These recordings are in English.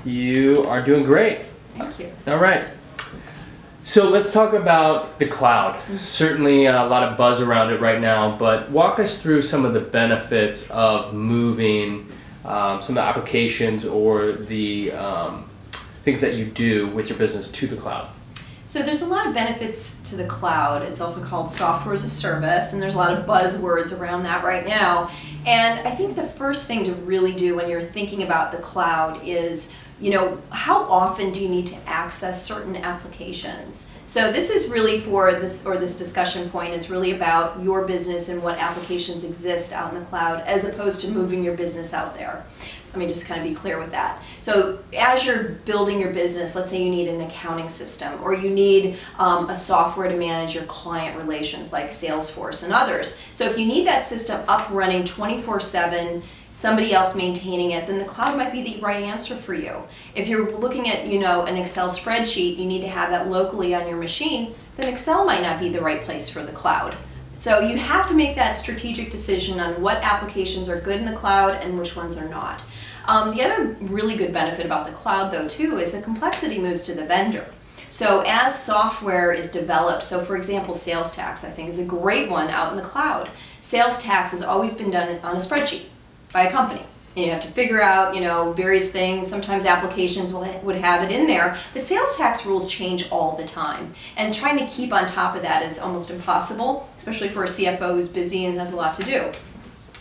You are doing great. Thank you. All right. So let's talk about the cloud. Certainly a lot of buzz around it right now, but walk us through some of the benefits of moving some of the applications or the things that you do with your business to the cloud. So there's a lot of benefits to the cloud. It's also called software as a service, and there's a lot of buzzwords around that right now. And I think the first thing to really do when you're thinking about the cloud is, how often do you need to access certain applications? So this is really this discussion point is really about your business and what applications exist out in the cloud as opposed to moving your business out there. Let me just kind of be clear with that. So as you're building your business, let's say you need an accounting system or you need a software to manage your client relations like Salesforce and others. So if you need that system up running 24/7, somebody else maintaining it, then the cloud might be the right answer for you. If you're looking at an Excel spreadsheet, you need to have that locally on your machine, then Excel might not be the right place for the cloud. So you have to make that strategic decision on what applications are good in the cloud and which ones are not. The other really good benefit about the cloud though too is the complexity moves to the vendor. So as software is developed, so for example, sales tax I think is a great one out in the cloud. Sales tax has always been done on a spreadsheet by a company. And you have to figure out, various things. Sometimes applications would have it in there, but sales tax rules change all the time. And trying to keep on top of that is almost impossible, especially for a CFO who's busy and has a lot to do.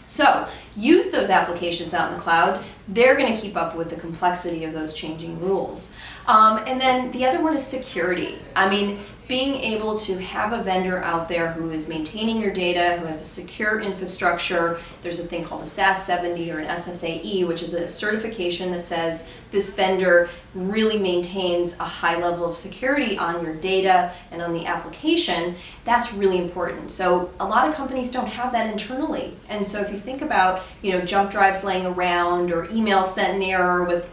So use those applications out in the cloud. They're going to keep up with the complexity of those changing rules. And then the other one is security. Being able to have a vendor out there who is maintaining your data, who has a secure infrastructure. There's a thing called a SAS 70 or an SSAE, which is a certification that says this vendor really maintains a high level of security on your data and on the application. That's really important. So a lot of companies don't have that internally. And so if you think about, jump drives laying around or email sent in error with,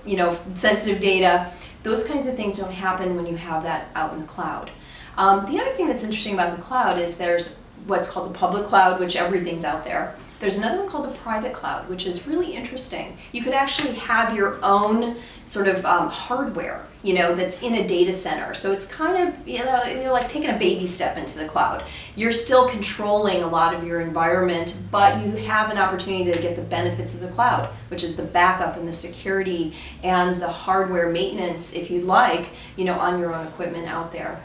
sensitive data, those kinds of things don't happen when you have that out in the cloud. The other thing that's interesting about the cloud is there's what's called the public cloud, which everything's out there. There's another one called the private cloud, which is really interesting. You could actually have your own sort of hardware, that's in a data center. So it's kind of, you're like taking a baby step into the cloud. You're still controlling a lot of your environment, but you have an opportunity to get the benefits of the cloud, which is the backup and the security and the hardware maintenance, if you'd like, on your own equipment out there.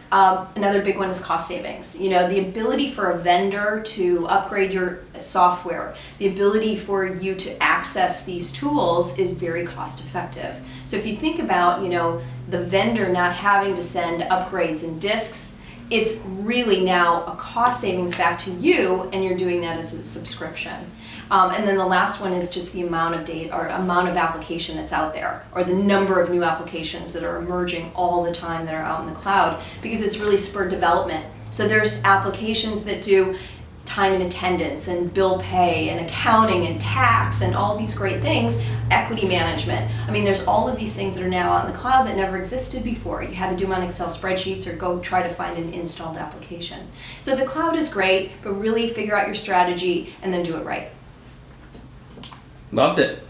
Another big one is cost savings. The ability for a vendor to upgrade your software, the ability for you to access these tools is very cost effective. So if you think about, the vendor not having to send upgrades and disks, it's really now a cost savings back to you, and you're doing that as a subscription. And then the last one is just the amount of data or amount of application that's out there, or the number of new applications that are emerging all the time that are out in the cloud, because it's really spurred development. So there's applications that do time and attendance and bill pay and accounting and tax and all these great things, equity management. There's all of these things that are now out in the cloud that never existed before. You had to do them on Excel spreadsheets or go try to find an installed application. So the cloud is great, but really figure out your strategy and then do it right. Loved it.